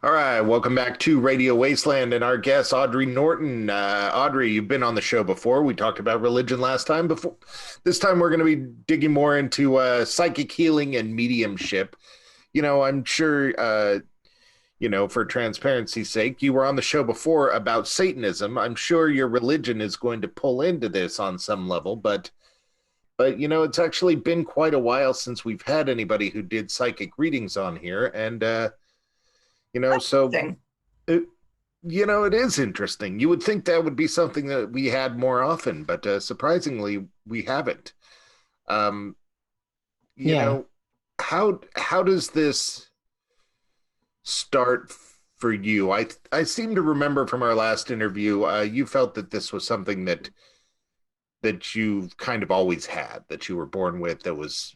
All right, welcome back to Radio Wasteland and our guest, Audrey Norton. Audrey, you've been on the show before. We talked about religion last time. Before this time, we're going to be digging more into psychic healing and mediumship. I'm sure, for transparency's sake, you were on the show before about Satanism. I'm sure your religion is going to pull into this on some level, but it's actually been quite a while since we've had anybody who did psychic readings on here, and so Interesting. it, it is interesting. You would think that would be something that we had more often, but surprisingly, we haven't. Um, you Yeah. know, how does this start for you? I seem to remember from our last interview, you felt that this was something that you've kind of always had, that you were born with, that was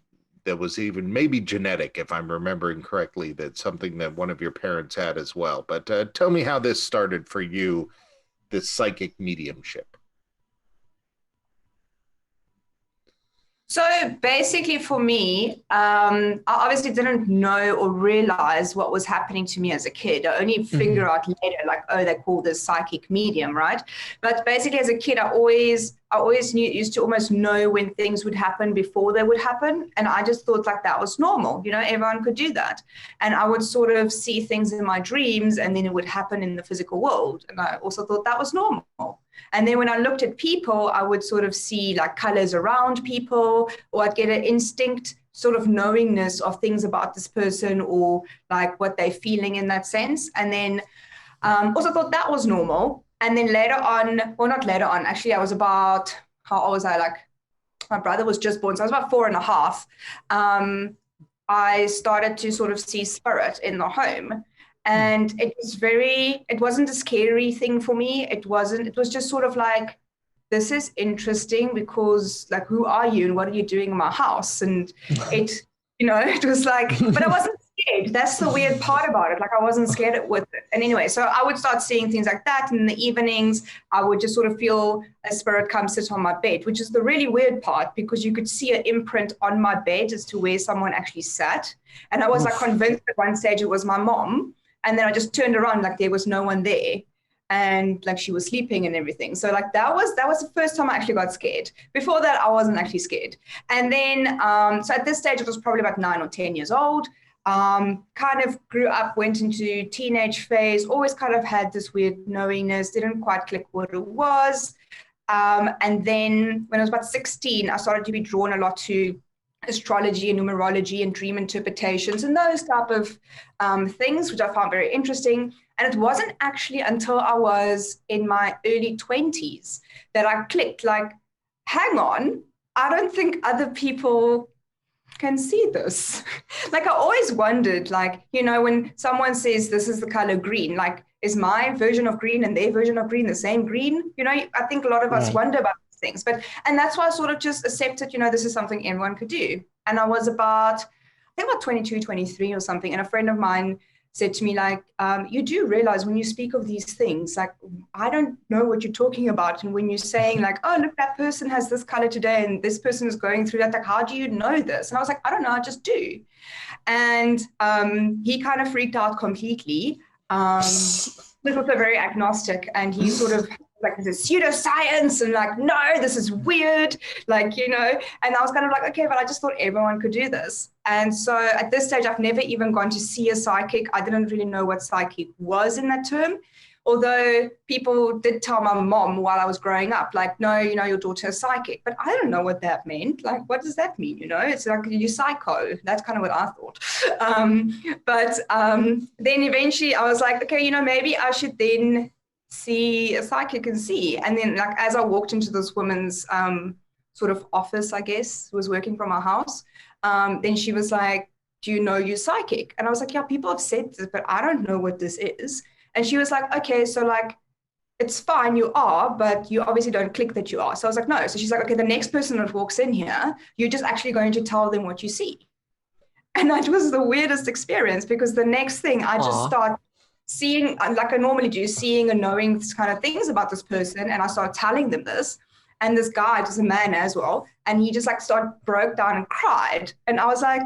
even maybe genetic, if I'm remembering correctly, that's something that one of your parents had as well. But tell me how this started for you, this psychic mediumship. So basically, for me, I obviously didn't know or realize what was happening to me as a kid. I only hmm figure out later, like, oh, they call this psychic medium, right? But basically, as a kid, I always used to almost know when things would happen before they would happen, and I just thought like that was normal. Everyone could do that, and I would sort of see things in my dreams, and then it would happen in the physical world, and I also thought that was normal. And then when I looked at people, I would sort of see like colors around people, or I'd get an instinct sort of knowingness of things about this person or like what they're feeling in that sense. And then also thought that was normal. And then later on, well, not later on, actually, I was about, how old was I? Like, my brother was just born, so I was about 4.5. I started to sort of see spirit in the home. And it wasn't a scary thing for me. It was just sort of like, this is interesting because like, who are you and what are you doing in my house? And it, it was like, but I wasn't scared. That's the weird part about it. Like, I wasn't scared with it. And anyway, so I would start seeing things like that. And in the evenings, I would just sort of feel a spirit come sit on my bed, which is the really weird part because you could see an imprint on my bed as to where someone actually sat. And I was like Oof. convinced at one stage it was my mom. And then I just turned around like there was no one there. And like she was sleeping and everything. So like that was the first time I actually got scared. Before that, I wasn't actually scared. And then so at this stage, it was probably about 9 or 10 years old. Kind of grew up, went into teenage phase, always kind of had this weird knowingness, didn't quite click what it was. And then when I was about 16, I started to be drawn a lot to astrology and numerology and dream interpretations and those type of things, which I found very interesting. And it wasn't actually until I was in my early 20s that I clicked, like, hang on, I don't think other people can see this. Like, I always wondered, like, when someone says this is the color green, like, is my version of green and their version of green the same green? I think a lot of us Right. wonder about these things, and that's why I sort of just accepted, this is something everyone could do. And I was I think about 22, 23 or something. And a friend of mine said to me, like, you do realize when you speak of these things, like, I don't know what you're talking about. And when you're saying, like, oh, look, that person has this color today and this person is going through that, like, how do you know this? And I was like, I don't know, I just do. And he kind of freaked out completely. He was also very agnostic, and he sort of like, this is pseudoscience, and like, no, this is weird, like, and I was kind of like, okay, but I just thought everyone could do this. And so at this stage, I've never even gone to see a psychic. I didn't really know what psychic was in that term. Although people did tell my mom while I was growing up, like, no, your daughter is psychic. But I don't know what that meant. Like, what does that mean? It's like, you psycho. That's kind of what I thought. But then eventually I was like, okay, maybe I should then see a psychic and see. And then, like, as I walked into this woman's sort of office, I guess, was working from our house, then she was like, do you know you're psychic? And I was like, yeah, people have said this, but I don't know what this is. And she was like, okay, so like, it's fine, you are, but you obviously don't click that you are. So I was like, no. So she's like, okay, the next person that walks in here, you're just actually going to tell them what you see. And that was the weirdest experience, because the next thing I just Aw. start seeing, like I normally do, seeing and knowing this kind of things about this person. And I start telling them this. And this guy, just a man as well, and he just like broke down and cried. And I was like,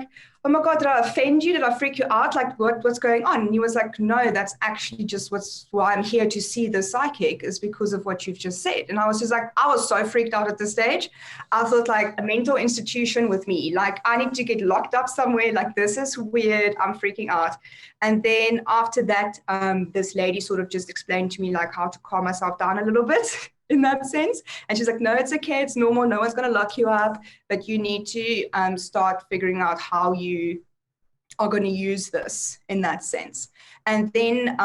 oh my God, did I offend you? Did I freak you out? Like, what's going on? And he was like, no, that's actually just why I'm here to see the psychic, is because of what you've just said. And I was just like, I was so freaked out at this stage. I thought like a mental institution with me, like I need to get locked up somewhere. Like, this is weird. I'm freaking out. And then after that, this lady sort of just explained to me like how to calm myself down a little bit in that sense. And she's like, no, it's okay. It's normal. No one's going to lock you up, but you need to start figuring out how you are going to use this in that sense. And then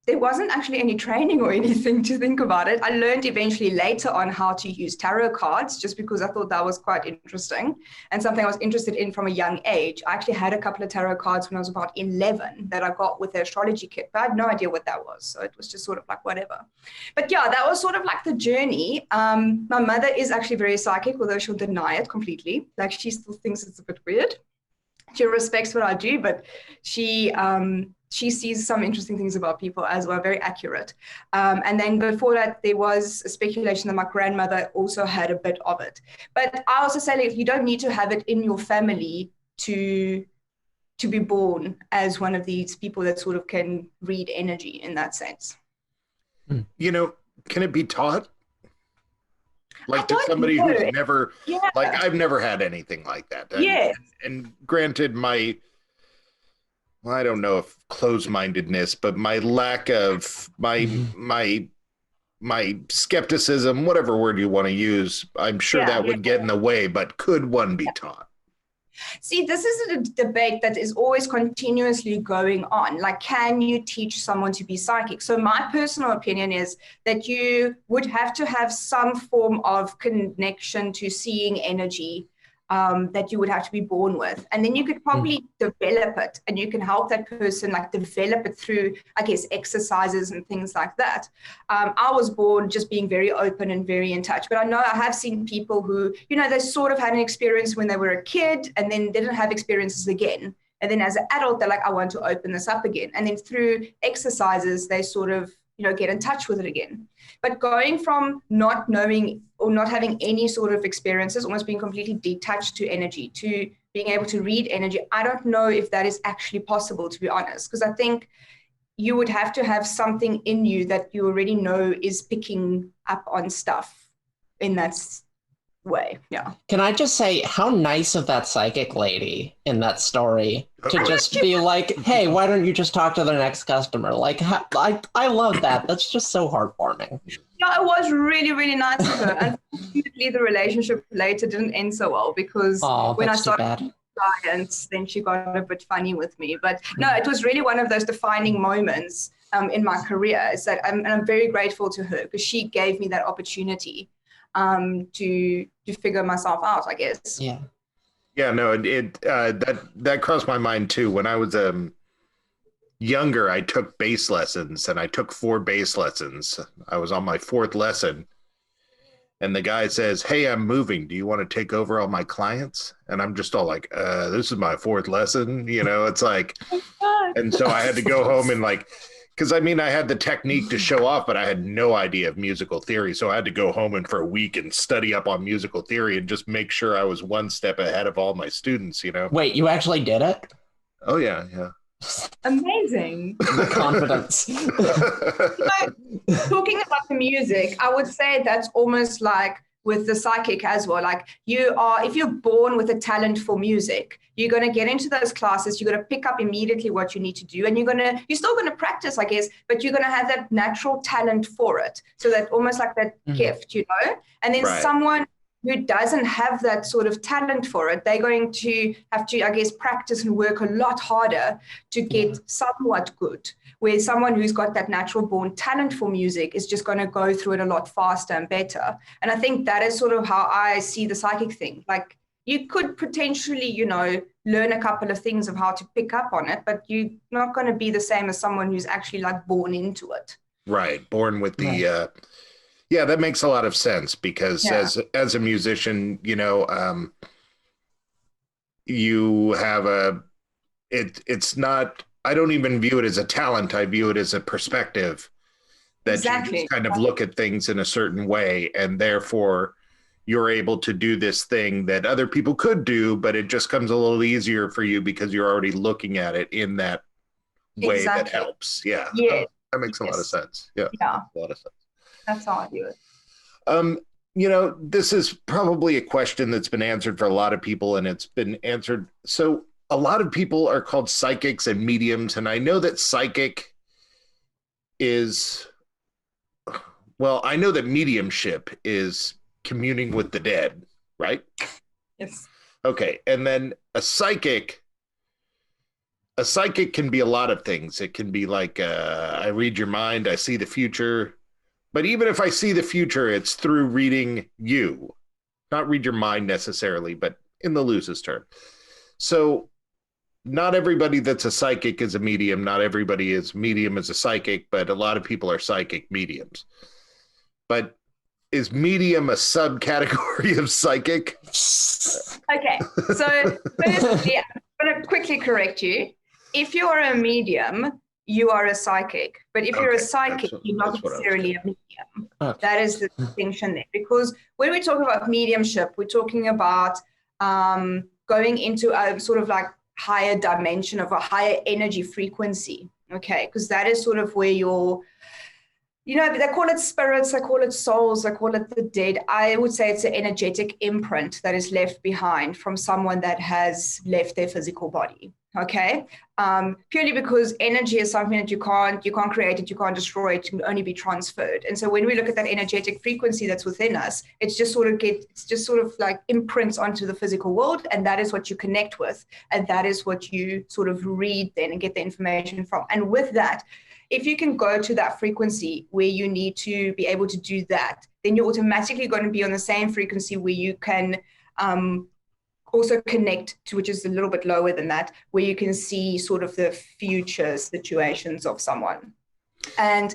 there wasn't actually any training or anything to think about it. I learned eventually later on how to use tarot cards, just because I thought that was quite interesting and something I was interested in from a young age. I actually had a couple of tarot cards when I was about 11 that I got with the astrology kit, but I had no idea what that was. So it was just sort of like whatever. But yeah, that was sort of like the journey. My mother is actually very psychic, although she'll deny it completely. Like, she still thinks it's a bit weird. She respects what I do, but she sees some interesting things about people as well, very accurate. And then before that, there was a speculation that my grandmother also had a bit of it. But I also say, like, you don't need to have it in your family to be born as one of these people that sort of can read energy in that sense. You know, can it be taught? Like, to somebody who's never, like, I've never had anything like that. And granted, I don't know if closed-mindedness, but my lack of my skepticism, whatever word you want to use, I'm sure that would get in the way, but could one be taught? See, this is a debate that is always continuously going on. Like, can you teach someone to be psychic? So my personal opinion is that you would have to have some form of connection to seeing energy that you would have to be born with. And then you could probably develop it, and you can help that person like develop it through, I guess, exercises and things like that. I was born just being very open and very in touch, but I know I have seen people who, you know, they sort of had an experience when they were a kid and then didn't have experiences again. And then as an adult, they're like, I want to open this up again. And then through exercises, they sort of, you know, get in touch with it again. But going from not knowing or not having any sort of experiences, almost being completely detached to energy, to being able to read energy, I don't know if that is actually possible, to be honest, because I think you would have to have something in you that you already know is picking up on stuff in that way. Yeah. Can I just say how nice of that psychic lady in that story to just be like, hey, why don't you just talk to the next customer? Like, I love that. That's just so heartwarming. Yeah, it was really, really nice of her. Unfortunately, the relationship later didn't end so well, because when I started clients, then she got a bit funny with me. But no, it was really one of those defining moments in my career. Is that I'm very grateful to her, because she gave me that opportunity to figure myself out, I guess. Yeah, no, that crossed my mind too. When I was younger, I took bass lessons, and I took 4 bass lessons. I was on my 4th lesson, and the guy says, hey, I'm moving. Do you want to take over all my clients? And I'm just all like, this is my 4th lesson. You know, it's like, and so I had to go home and like, because I mean, I had the technique to show off, but I had no idea of musical theory. So I had to go home and for a week and study up on musical theory and just make sure I was one step ahead of all my students, you know? Wait, you actually did it? Oh, yeah. Amazing. The confidence. Talking about the music, I would say that's almost like with the psychic as well. Like, if you're born with a talent for music, you're going to get into those classes, you're going to pick up immediately what you need to do, and you're still going to practice, I guess, but you're going to have that natural talent for it. So that almost like that gift, you know? And then someone who doesn't have that sort of talent for it, they're going to have to, I guess, practice and work a lot harder to get somewhat good. Where someone who's got that natural born talent for music is just going to go through it a lot faster and better. And I think that is sort of how I see the psychic thing. Like, you could potentially, you know, learn a couple of things of how to pick up on it, but you're not going to be the same as someone who's actually like born into it. Right. Born with the, yeah, that makes a lot of sense, because as a musician, you know, you have it's not, I don't even view it as a talent. I view it as a perspective that you just kind of look at things in a certain way, and therefore you're able to do this thing that other people could do, but it just comes a little easier for you because you're already looking at it in that way that helps. Yeah. Yeah. That makes a lot of sense. Yeah. Yeah. A lot of sense. That's how I do it. You know, this is probably a question that's been answered for a lot of people, and it's been answered. So a lot of people are called psychics and mediums, and I know that psychic is, well, I know that mediumship is communing with the dead, right? Yes. Okay. And then a psychic can be a lot of things. It can be like, I read your mind, I see the future. But even if I see the future, it's through reading you, not read your mind necessarily, but in the loosest term. So not everybody that's a psychic is a medium. Not everybody is medium as a psychic, but a lot of people are psychic mediums. But is medium a subcategory of psychic? Okay, so firstly, I'm going to quickly correct you. If you are a medium, you are a psychic. But if you're a psychic, you're not necessarily a medium. Okay. That is the distinction there. Because when we talk about mediumship, we're talking about going into a sort of like higher dimension of a higher energy frequency. Okay, because that is sort of where you're, you know, they call it spirits, they call it souls, they call it the dead. I would say it's an energetic imprint that is left behind from someone that has left their physical body. Okay, purely because energy is something that you can't create it, you can't destroy it, it can only be transferred. And so when we look at that energetic frequency that's within us, it's just sort of like imprints onto the physical world, and that is what you connect with, and that is what you sort of read then and get the information from. And with that, if you can go to that frequency where you need to be able to do that, then you're automatically going to be on the same frequency where you can also connect to, which is a little bit lower than that, where you can see sort of the future situations of someone. And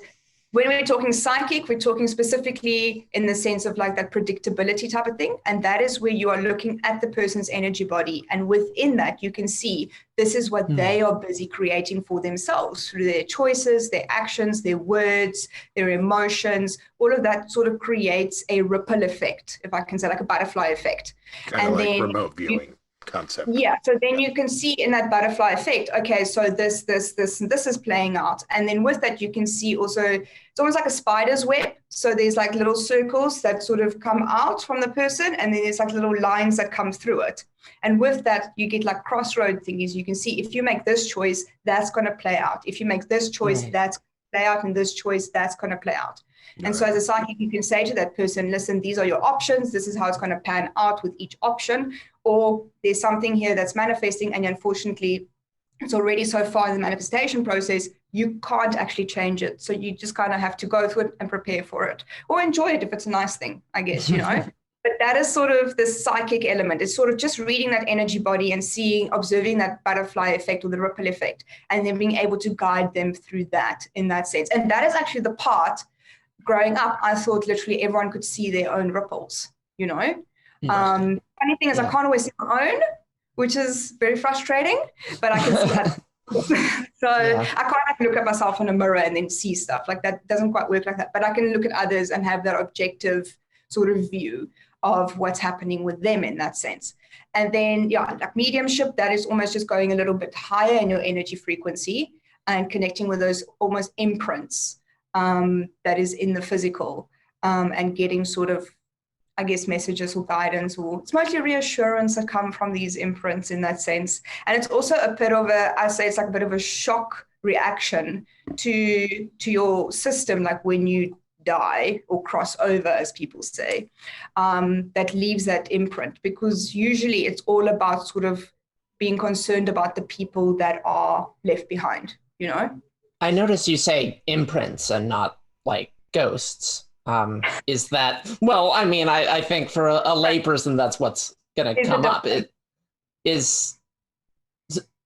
when we're talking psychic, we're talking specifically in the sense of like that predictability type of thing. And that is where you are looking at the person's energy body. And within that, you can see this is what they are busy creating for themselves through their choices, their actions, their words, their emotions. All of that sort of creates a ripple effect, if I can say, like a butterfly effect. Kind of like remote viewing concept. Yeah, so then you can see in that butterfly effect, okay, so this, and this is playing out. And then with that, you can see also, it's almost like a spider's web. So there's like little circles that sort of come out from the person, and then there's like little lines that come through it. And with that, you get like crossroad thingies. You can see if you make this choice, that's going to play out. If you make this choice, that's going to play out, and this choice, that's going to play out. And so as a psychic, you can say to that person, listen, these are your options. This is how it's going to pan out with each option. Or there's something here that's manifesting, and unfortunately, it's already so far in the manifestation process, you can't actually change it. So you just kind of have to go through it and prepare for it, or enjoy it if it's a nice thing, I guess, you know. But that is sort of the psychic element. It's sort of just reading that energy body and observing that butterfly effect or the ripple effect, and then being able to guide them through that in that sense. And that is actually the part. Growing up, I thought literally everyone could see their own ripples, you know. Funny thing is, I can't always see my own, which is very frustrating, but I can see that. So I can't like, look at myself in a mirror and then see stuff. Like that doesn't quite work like that. But I can look at others and have that objective sort of view of what's happening with them in that sense. And then, like mediumship, that is almost just going a little bit higher in your energy frequency and connecting with those almost imprints that is in the physical, and getting sort of, I guess, messages or guidance, or it's mostly reassurance that come from these imprints in that sense. And it's also a bit of I say it's like a bit of a shock reaction to your system, like when you die or cross over, as people say, that leaves that imprint, because usually it's all about sort of being concerned about the people that are left behind, you know? I notice you say imprints and not like ghosts. Is that, well, I mean, I think for a layperson, that's what's going to come up.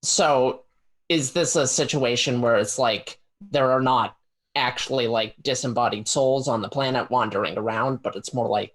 So is this a situation where it's like there are not actually like disembodied souls on the planet wandering around, but it's more like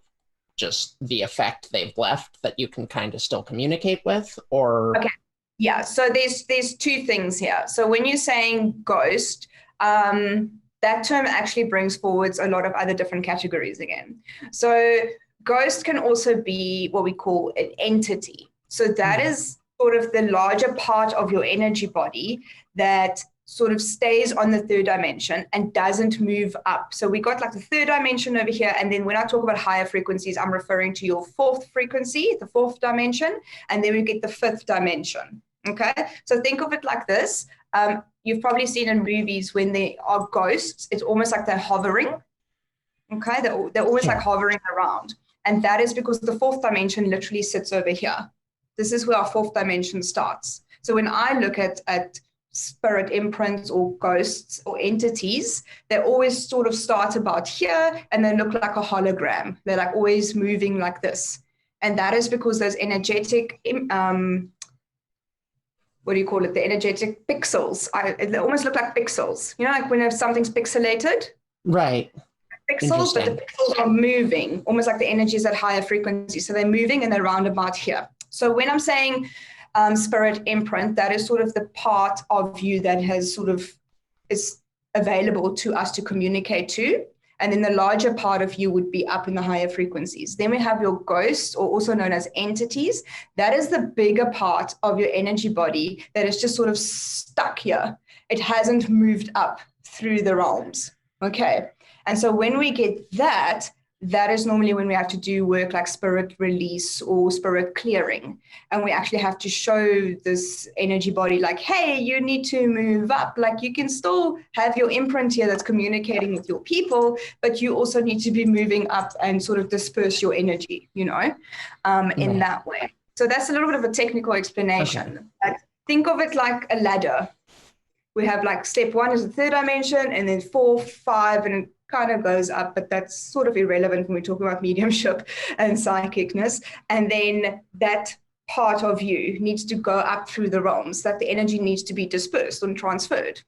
just the effect they've left that you can kind of still communicate with? Or okay. Yeah, so there's two things here. So when you're saying ghost, that term actually brings forwards a lot of other different categories again. So ghost can also be what we call an entity. So that is sort of the larger part of your energy body that sort of stays on the third dimension and doesn't move up. So we got like the third dimension over here. And then when I talk about higher frequencies, I'm referring to your fourth frequency, the fourth dimension, and then we get the fifth dimension. Okay. So think of it like this. You've probably seen in movies when there are ghosts, it's almost like they're hovering. Okay. They're always like hovering around. And that is because the fourth dimension literally sits over here. This is where our fourth dimension starts. So when I look at spirit imprints or ghosts or entities, they always sort of start about here and they look like a hologram. They're like always moving like this. And that is because those energetic, what do you call it? The energetic pixels. They almost look like pixels. You know, like when something's pixelated? Right. Pixels, but the pixels are moving, almost like the energy is at higher frequency. So they're moving and they're round about here. So when I'm saying spirit imprint, that is sort of the part of you that has sort of is available to us to communicate to. And then the larger part of you would be up in the higher frequencies. Then we have your ghosts, or also known as entities. That is the bigger part of your energy body that is just sort of stuck here. It hasn't moved up through the realms. Okay. And so when we get that, that is normally when we have to do work like spirit release or spirit clearing. And we actually have to show this energy body like, hey, you need to move up. Like you can still have your imprint here that's communicating with your people, but you also need to be moving up and sort of disperse your energy, you know, in that way. So that's a little bit of a technical explanation. Okay. But think of it like a ladder. We have like step 1 is the third dimension, and then 4, 5, and kind of goes up, but that's sort of irrelevant when we talk about mediumship and psychicness. And then that part of you needs to go up through the realms, that the energy needs to be dispersed and transferred.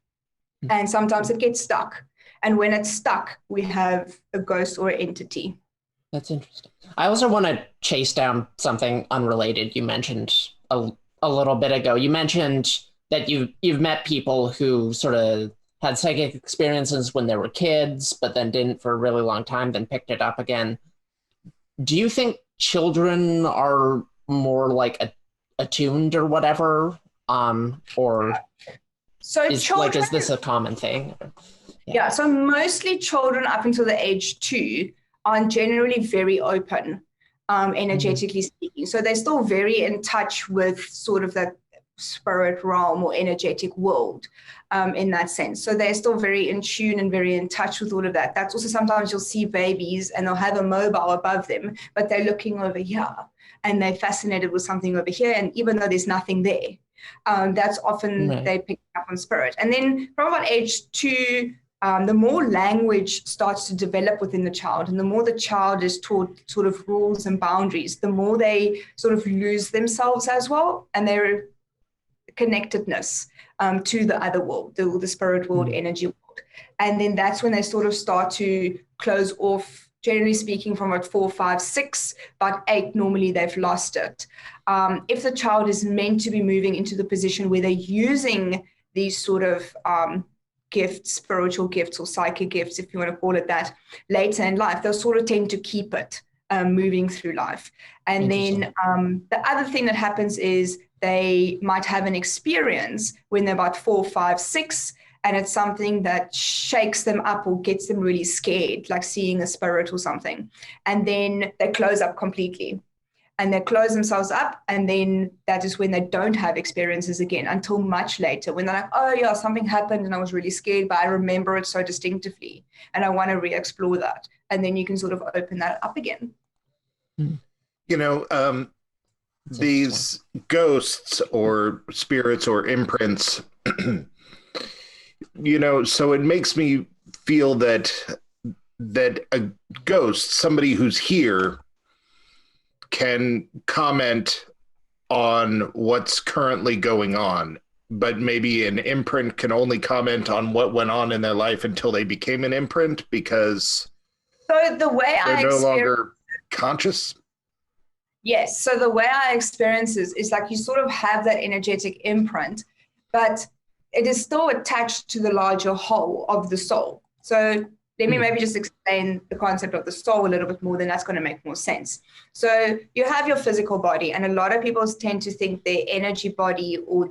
And sometimes it gets stuck. And when it's stuck, we have a ghost or entity. That's interesting. I also want to chase down something unrelated you mentioned a little bit ago. You mentioned that you've met people who sort of had psychic experiences when they were kids, but then didn't for a really long time, then picked it up again. Do you think children are more like attuned or whatever? Or so children, is this a common thing? Yeah, so mostly children up until the age 2 are generally very open, energetically speaking. So they're still very in touch with sort of that spirit realm or energetic world in that sense. So they're still very in tune and very in touch with all of that. That's also sometimes you'll see babies and they'll have a mobile above them, but they're looking over here and they're fascinated with something over here. And even though there's nothing there, that's often they pick up on spirit. And then from about age 2, the more language starts to develop within the child, and the more the child is taught sort of rules and boundaries, the more they sort of lose themselves as well, and their connectedness to the other world, the spirit world, energy world. And then that's when they sort of start to close off, generally speaking, from about 4, 5, 6, about 8, normally they've lost it. If the child is meant to be moving into the position where they're using these sort of gifts, spiritual gifts or psychic gifts, if you want to call it that, later in life, they'll sort of tend to keep it moving through life. And then the other thing that happens is they might have an experience when they're about 4, 5, 6, and it's something that shakes them up or gets them really scared, like seeing a spirit or something. And then they close up completely. And they close themselves up, and then that is when they don't have experiences again until much later, when they're like, oh yeah, something happened and I was really scared, but I remember it so distinctively and I want to re-explore that. And then you can sort of open that up again. You know, these ghosts or spirits or imprints, you know, so it makes me feel that a ghost, somebody who's here, can comment on what's currently going on, but maybe an imprint can only comment on what went on in their life until they became an imprint, because so the way they're no longer conscious. Yes. So the way I experience is like you sort of have that energetic imprint, but it is still attached to the larger whole of the soul. So Let me maybe just explain the concept of the soul a little bit more, then that's going to make more sense. So you have your physical body, and a lot of people tend to think their energy body or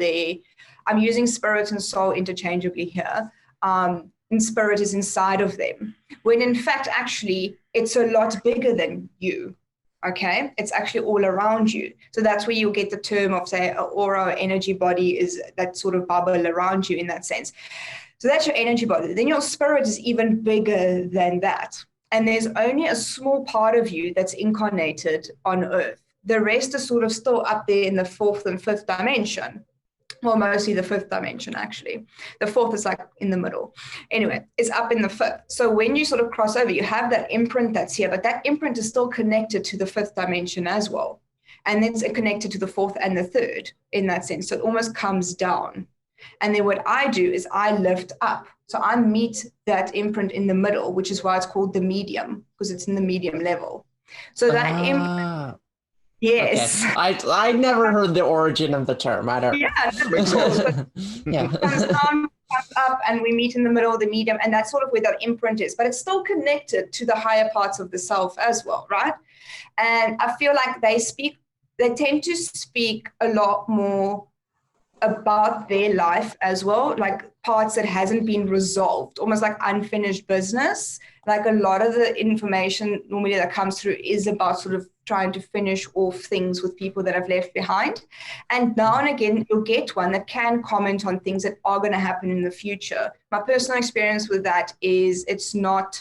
I'm using spirit and soul interchangeably here, and spirit is inside of them, when in fact, actually, it's a lot bigger than you. Okay, it's actually all around you. So that's where you'll get the term of, say, aura or energy body is that sort of bubble around you in that sense. So that's your energy body. Then your spirit is even bigger than that. And there's only a small part of you that's incarnated on Earth. The rest is sort of still up there in the fourth and fifth dimension. Well, mostly the fifth dimension, actually. The fourth is like in the middle. Anyway, it's up in the fifth. So when you sort of cross over, you have that imprint that's here, but that imprint is still connected to the fifth dimension as well. And then it's connected to the fourth and the third in that sense. So it almost comes down. And then what I do is I lift up. So I meet that imprint in the middle, which is why it's called the medium, because it's in the medium level. So that imprint. Yes. Okay. I never heard the origin of the term. I don't. Yeah, yeah. Comes up and we meet in the middle of the medium, and that's sort of where that imprint is. But it's still connected to the higher parts of the self as well, right? And I feel like they tend to speak a lot more about their life as well, like parts that hasn't been resolved, almost like unfinished business. Like a lot of the information normally that comes through is about sort of trying to finish off things with people that I've left behind. And now and again, you'll get one that can comment on things that are going to happen in the future. My personal experience with that is it's not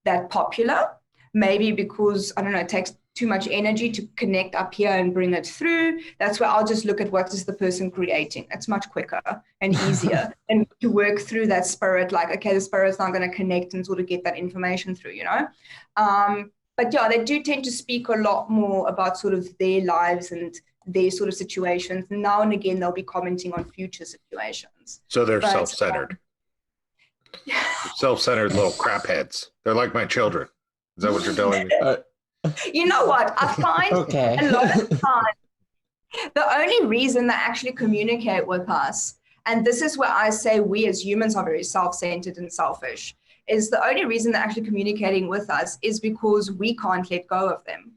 that popular, maybe because, I don't know, it takes too much energy to connect up here and bring it through. That's where I'll just look at what is the person creating. It's much quicker and easier and to work through that spirit, like, okay, the spirit's not going to connect and sort of get that information through, you know? But yeah, they do tend to speak a lot more about sort of their lives and their sort of situations. Now and again, they'll be commenting on future situations. So they're self-centered. Self-centered little crap heads. They're like my children. Is that what you're telling me? You know what? I find a lot of the time, the only reason they actually communicate with us, and this is where I say we as humans are very self-centered and selfish, is the only reason they're actually communicating with us is because we can't let go of them.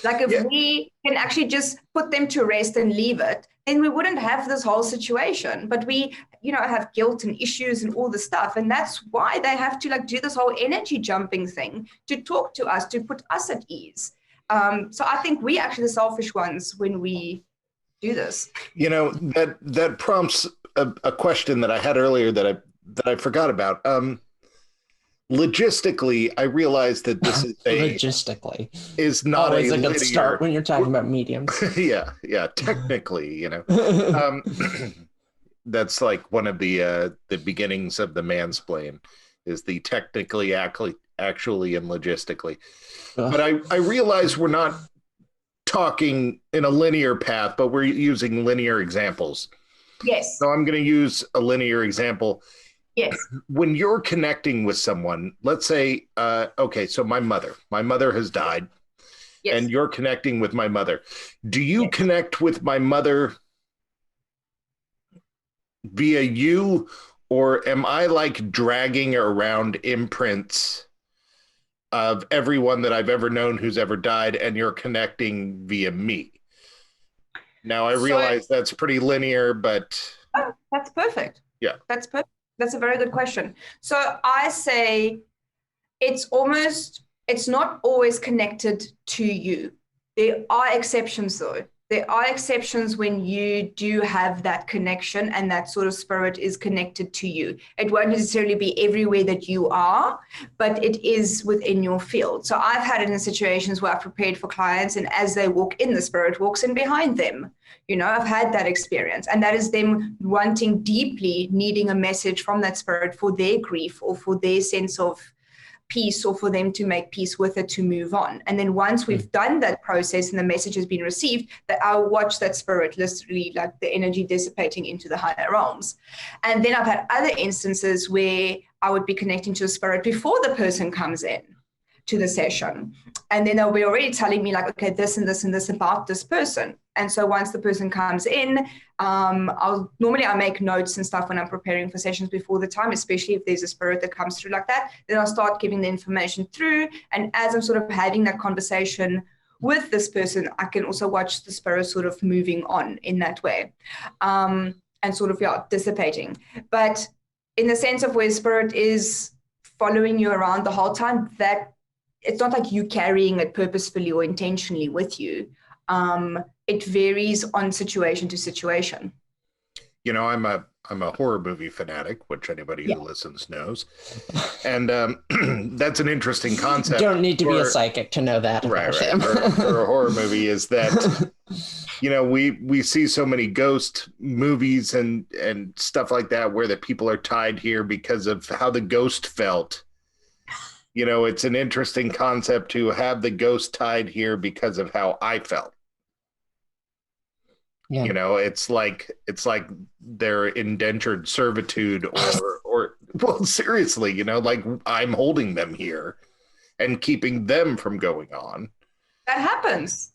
Like if we can actually just put them to rest and leave it, then we wouldn't have this whole situation. But we, have guilt and issues and all the stuff. And that's why they have to like do this whole energy jumping thing to talk to us, to put us at ease. So I think we actually the selfish ones when we do this. That prompts a question that I had earlier that I forgot about. Logistically, I realized that this is is not a good start when you're talking about mediums. yeah, technically, that's like one of the beginnings of the mansplain is the technically, actually, and logistically. But I realize we're not talking in a linear path, but we're using linear examples. Yes. So I'm going to use a linear example. Yes. When you're connecting with someone, let's say, so my mother has died. Yes. And you're connecting with my mother. Do you connect with my mother via you, or am I like dragging around imprints of everyone that I've ever known who's ever died, and you're connecting via me? Now, I realize that's pretty linear, but... Oh, that's perfect. Yeah. That's perfect. That's a very good question. So I say it's not always connected to you. There are exceptions though. There are exceptions when you do have that connection and that sort of spirit is connected to you. It won't necessarily be everywhere that you are, but it is within your field. So I've had it in situations where I've prepared for clients, and as they walk in, the spirit walks in behind them. I've had that experience, and that is them wanting deeply, needing a message from that spirit for their grief or for their sense of peace, or for them to make peace with it, to move on. And then once we've done that process and the message has been received, that I'll watch that spirit literally like the energy dissipating into the higher realms. And then I've had other instances where I would be connecting to a spirit before the person comes in to the session. And then they'll be already telling me like, okay, this and this and this about this person. And so once the person comes in, I make notes and stuff when I'm preparing for sessions before the time, especially if there's a spirit that comes through like that. Then I'll start giving the information through. And as I'm sort of having that conversation with this person, I can also watch the spirit sort of moving on in that way, and sort of dissipating. But in the sense of where spirit is following you around the whole time, that it's not like you carrying it purposefully or intentionally with you. It varies on situation to situation. You know, I'm a horror movie fanatic, which anybody who listens knows, and that's an interesting concept. You don't need to be a psychic to know that. Right. For a horror movie, is that you know, we see so many ghost movies and stuff like that where the people are tied here because of how the ghost felt. You know, it's an interesting concept to have the ghost tied here because of how I felt. Yeah. You know, it's like their indentured servitude or well, seriously, you know, like I'm holding them here and keeping them from going on. That happens.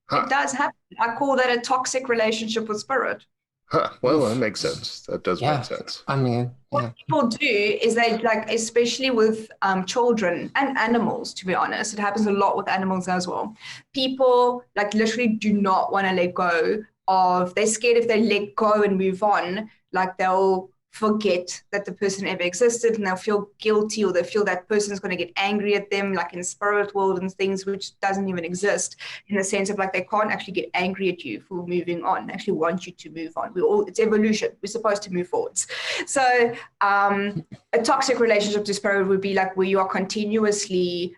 Huh. It does happen. I call that a toxic relationship with spirit. Huh. Well, that makes sense. That does make sense. I mean, what people do is they, like, especially with children and animals, to be honest, it happens a lot with animals as well. People like literally do not want to let go of, they're scared if they let go and move on, like they'll forget that the person ever existed and they'll feel guilty, or they feel that person's going to get angry at them, like in spirit world and things, which doesn't even exist, in the sense of like they can't actually get angry at you for moving on, they actually want you to move on. It's evolution, we're supposed to move forwards. So a toxic relationship to spirit would be like where you are continuously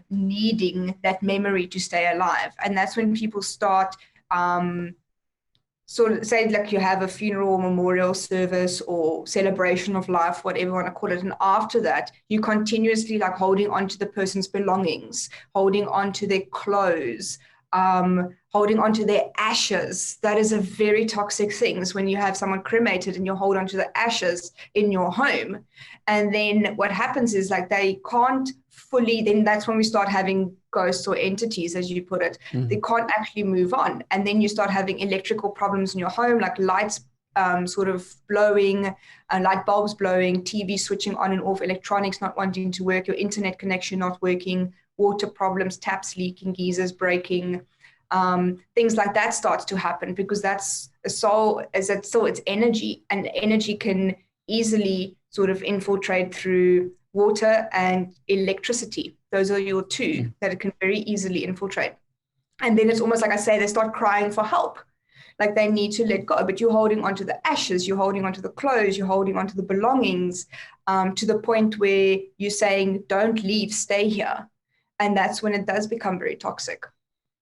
needing that memory to stay alive. And that's when people start sort of say, like, you have a funeral, memorial service or celebration of life, whatever you want to call it. And after that, you continuously like holding on to the person's belongings, holding on to their clothes, holding on to their ashes. That is a very toxic thing. Is when you have someone cremated and you hold on to the ashes in your home. And then what happens is like they can't fully, then that's when we start having ghosts or entities, as you put it. Mm-hmm. They can't actually move on. And then you start having electrical problems in your home, like lights sort of blowing, light bulbs blowing, TV switching on and off, electronics not wanting to work, your internet connection not working, water problems, taps leaking, geysers breaking, things like that starts to happen, because that's a soul, it's energy, and energy can easily sort of infiltrate through water and electricity. Those are your two that it can very easily infiltrate. And then it's almost like I say, they start crying for help. Like they need to let go, but you're holding onto the ashes, you're holding onto the clothes, you're holding onto the belongings, to the point where you're saying, don't leave, stay here. And that's when it does become very toxic.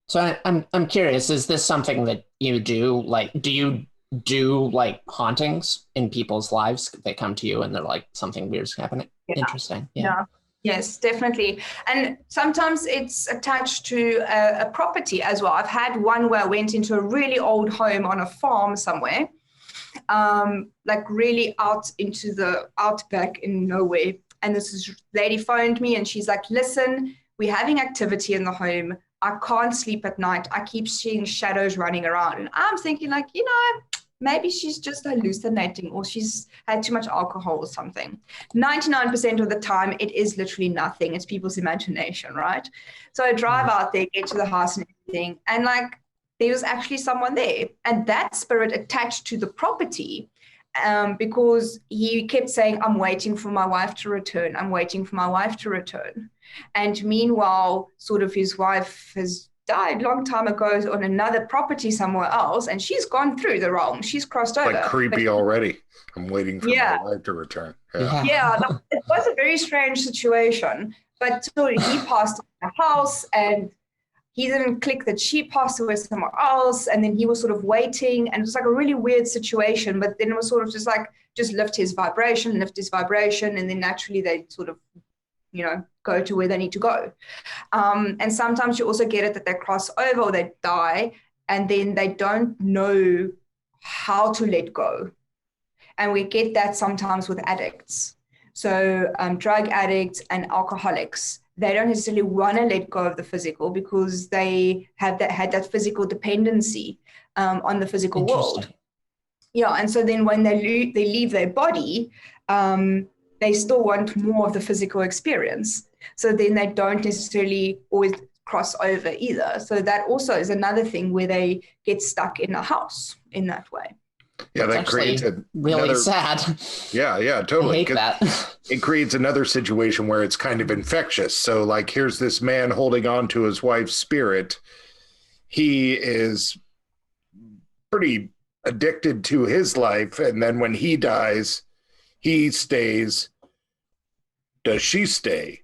So I'm curious, is this something that you do? Like, do you do like hauntings in people's lives? They come to you and they're like, something weird's happening. Yeah. Interesting. Yeah. Yes, definitely. And sometimes it's attached to a property as well. I've had one where I went into a really old home on a farm somewhere, like really out into the outback in nowhere. And this lady phoned me and she's like, listen, we're having activity in the home. I can't sleep at night. I keep seeing shadows running around. And I'm thinking like, maybe she's just hallucinating, or she's had too much alcohol or something. 99% of the time, it is literally nothing. It's people's imagination, right? So I drive out there, get to the house and everything, and like there was actually someone there. And that spirit attached to the property, because he kept saying, I'm waiting for my wife to return. I'm waiting for my wife to return. And meanwhile, sort of his wife has died a long time ago on another property somewhere else, and she's gone through the realm. She's crossed over. Like creepy already. I'm waiting for my wife to return. Yeah, it was a very strange situation. But so he passed in the house, and he didn't click that she passed away somewhere else, and then he was sort of waiting, and it was like a really weird situation. But then it was sort of just like, just lift his vibration, and then naturally they sort of, go to where they need to go. And sometimes you also get it that they cross over or they die, and then they don't know how to let go. And we get that sometimes with addicts. So drug addicts and alcoholics, they don't necessarily want to let go of the physical because they had that physical dependency on the physical world. Yeah, and so then when they leave their body, they still want more of the physical experience. So then they don't necessarily always cross over either. So that also is another thing where they get stuck in a house in that way. Yeah, that creates really sad. Yeah, totally. I hate that. It creates another situation where it's kind of infectious. So, like, here's this man holding on to his wife's spirit. He is pretty addicted to his life, and then when he dies, he stays. Does she stay?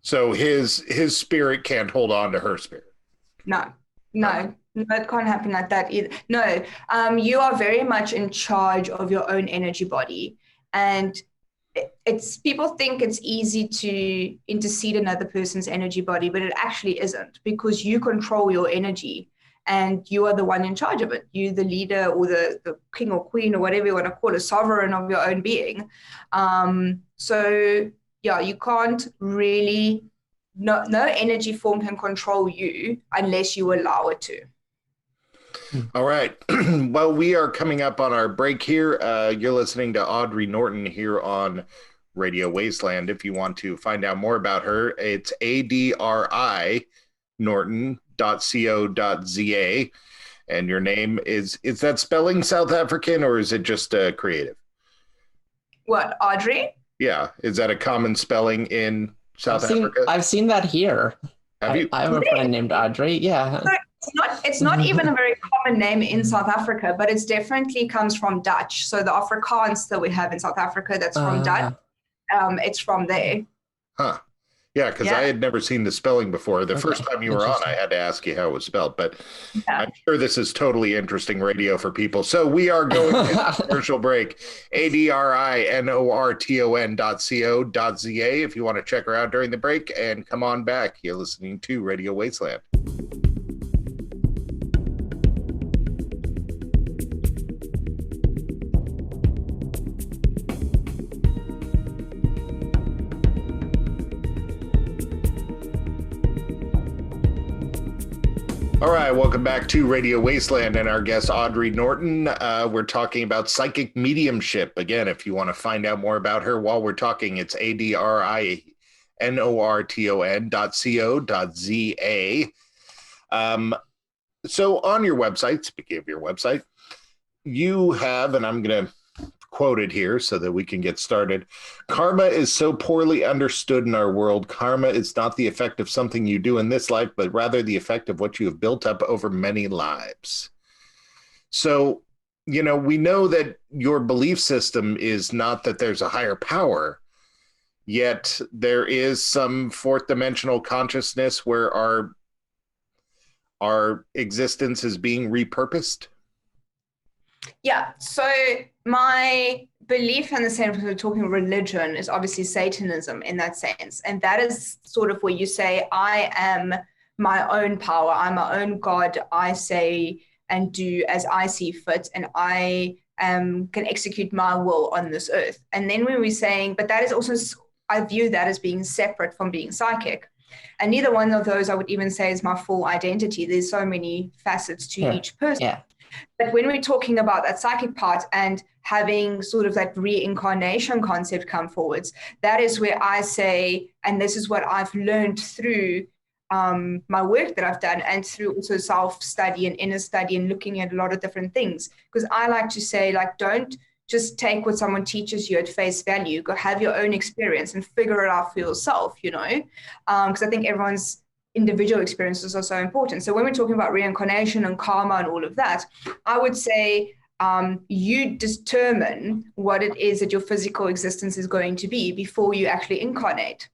So his spirit can't hold on to her spirit. No, it can't happen like that either. No, you are very much in charge of your own energy body. And it's people think it's easy to intercede another person's energy body, but it actually isn't, because you control your energy and you are the one in charge of it. You, the leader or the king or queen or whatever you want to call it, sovereign of your own being. So yeah, you can't really, no energy form can control you unless you allow it to. All right. Well, we are coming up on our break here. You're listening to Adri Norton here on Radio Wasteland. If you want to find out more about her, it's ADRI Norton.co.za. And your name is that spelling South African or is it just creative? What, Adri? Yeah. Is that a common spelling in South Africa? I've seen that here. Have you? I have a friend named Adri. Yeah. So it's not even a very common name in South Africa, but it's definitely comes from Dutch. So the Afrikaans that we have in South Africa, that's from Dutch. It's from there. Huh. Yeah, because I had never seen the spelling before. The first time you were on, I had to ask you how it was spelled, but I'm sure this is totally interesting radio for people. So we are going to a commercial break. ADRINORTON.co.za if you want to check her out during the break, and come on back. You're listening to Radio Wasteland. All right, welcome back to Radio Wasteland and our guest, Adri Norton. We're talking about psychic mediumship. Again, if you want to find out more about her while we're talking, it's ADRINORTON.co.za. So on your website, speaking of your website, you have, and I'm going to quote it here so that we can get started. Karma is so poorly understood in our world. Karma is not the effect of something you do in this life, but rather the effect of what you have built up over many lives. So, we know that your belief system is not that there's a higher power, yet there is some fourth dimensional consciousness where our existence is being repurposed. Yeah, so my belief in the sense we're talking religion is obviously Satanism in that sense. And that is sort of where you say, I am my own power, I'm my own God, I say and do as I see fit, and I can execute my will on this earth. And then when we're saying, but that is also, I view that as being separate from being psychic. And neither one of those I would even say is my full identity. There's so many facets to each person. Yeah. But when we're talking about that psychic part and having sort of that reincarnation concept come forwards, that is where I say, and this is what I've learned through my work that I've done and through also self-study and inner study and looking at a lot of different things. Because I like to say, like, don't just take what someone teaches you at face value. Go have your own experience and figure it out for yourself, because I think everyone's individual experiences are so important. So when we're talking about reincarnation and karma and all of that, I would say you determine what it is that your physical existence is going to be before you actually incarnate.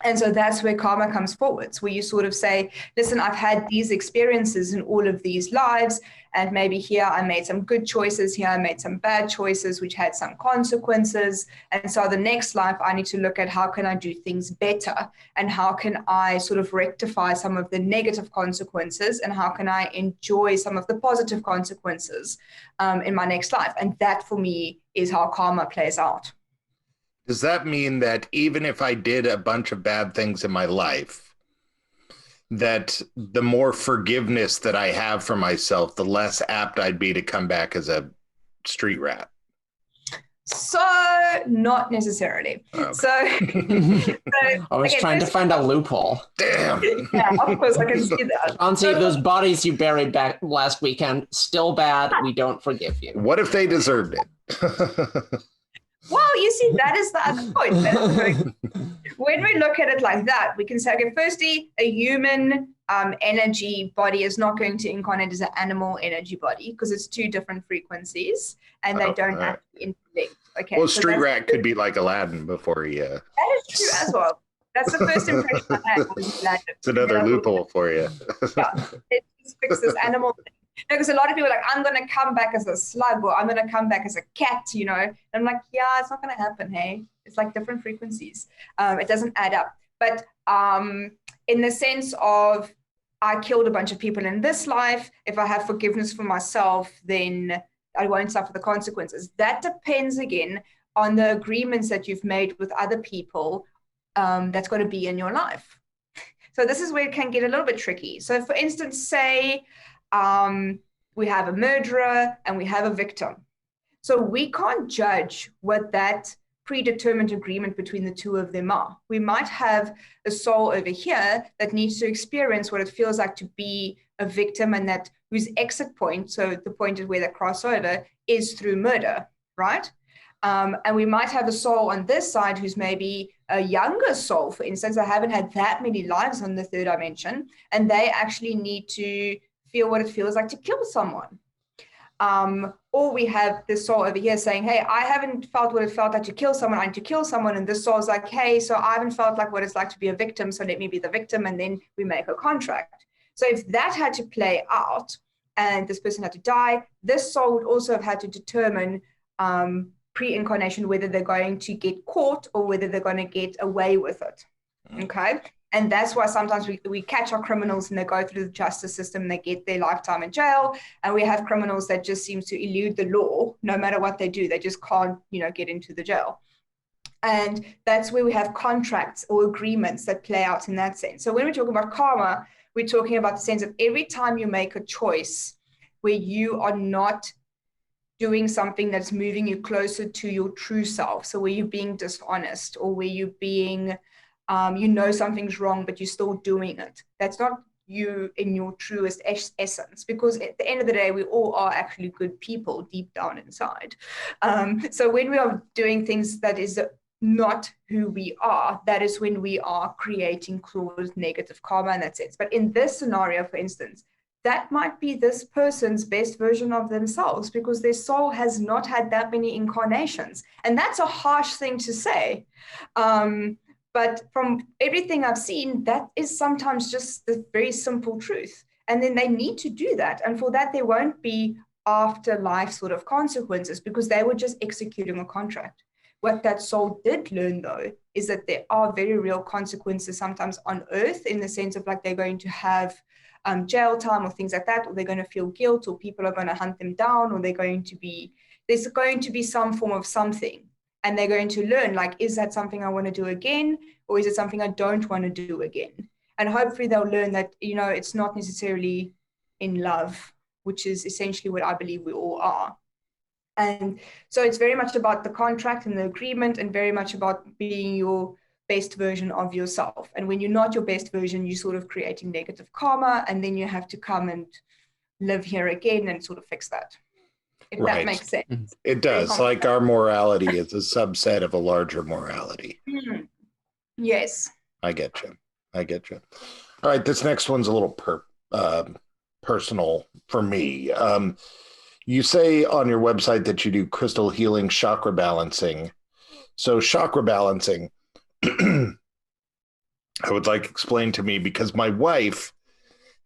And so that's where karma comes forwards, where you sort of say, listen, I've had these experiences in all of these lives, and maybe here I made some good choices, here I made some bad choices, which had some consequences. And so the next life, I need to look at how can I do things better, and how can I sort of rectify some of the negative consequences, and how can I enjoy some of the positive consequences in my next life. And that for me is how karma plays out. Does that mean that even if I did a bunch of bad things in my life, that the more forgiveness that I have for myself, the less apt I'd be to come back as a street rat? So not necessarily. Okay. So I was trying to find a loophole. Damn. Yeah, of course I can see that. Chauncey, those bodies you buried back last weekend, still bad. We don't forgive you. What if they deserved it? Well, you see, that is the other point. When we look at it like that, we can say, okay, firstly, a human energy body is not going to incarnate as an animal energy body because it's two different frequencies and they don't actually interact. Okay. Well, street rat could be like Aladdin before he. That is true as well. That's the first impression I had of Aladdin. It's another loophole for you. Yeah, it just fixes animal thing. Because a lot of people are like, I'm going to come back as a slug, or I'm going to come back as a cat, you know. And I'm like, yeah, it's not going to happen, hey? It's like different frequencies. It doesn't add up. But in the sense of I killed a bunch of people in this life, if I have forgiveness for myself, then I won't suffer the consequences. That depends, again, on the agreements that you've made with other people that's going to be in your life. So this is where it can get a little bit tricky. So, for instance, say we have a murderer and we have a victim. So we can't judge what that predetermined agreement between the two of them are. We might have a soul over here that needs to experience what it feels like to be a victim, and that whose exit point, so the point is where they cross over, is through murder, right? And we might have a soul on this side who's maybe a younger soul, for instance, that haven't had that many lives on the third dimension, and they actually need to feel what it feels like to kill someone. Or we have this soul over here saying, hey, I haven't felt what it felt like to kill someone, I need to kill someone. And this soul's like, hey, so I haven't felt like what it's like to be a victim, so let me be the victim, and then we make a contract. So if that had to play out and this person had to die, this soul would also have had to determine pre-incarnation whether they're going to get caught or whether they're going to get away with it. Okay. And that's why sometimes we catch our criminals and they go through the justice system and they get their lifetime in jail. And we have criminals that just seem to elude the law no matter what they do. They just can't, get into the jail. And that's where we have contracts or agreements that play out in that sense. So when we're talking about karma, we're talking about the sense of every time you make a choice where you are not doing something that's moving you closer to your true self. So where you're being dishonest, or where you're being something's wrong, but you're still doing it. That's not you in your truest essence, because at the end of the day, we all are actually good people deep down inside. So when we are doing things that is not who we are, that is when we are creating negative karma in that sense. But in this scenario, for instance, that might be this person's best version of themselves because their soul has not had that many incarnations. And that's a harsh thing to say. But from everything I've seen, that is sometimes just the very simple truth. And then they need to do that. And for that, there won't be afterlife sort of consequences because they were just executing a contract. What that soul did learn, though, is that there are very real consequences sometimes on earth, in the sense of like they're going to have jail time or things like that, or they're going to feel guilt, or people are going to hunt them down, or there's going to be some form of something. And they're going to learn, like, is that something I want to do again? Or is it something I don't want to do again? And hopefully they'll learn that, it's not necessarily in love, which is essentially what I believe we all are. And so it's very much about the contract and the agreement, and very much about being your best version of yourself. And when you're not your best version, you're sort of creating negative karma, and then you have to come and live here again and sort of fix that. If that makes sense. It does. Like our morality is a subset of a larger morality. Yes. I get you. All right. This next one's a little personal for me. You say on your website that you do crystal healing, chakra balancing. So chakra balancing, I would like explained to me, because my wife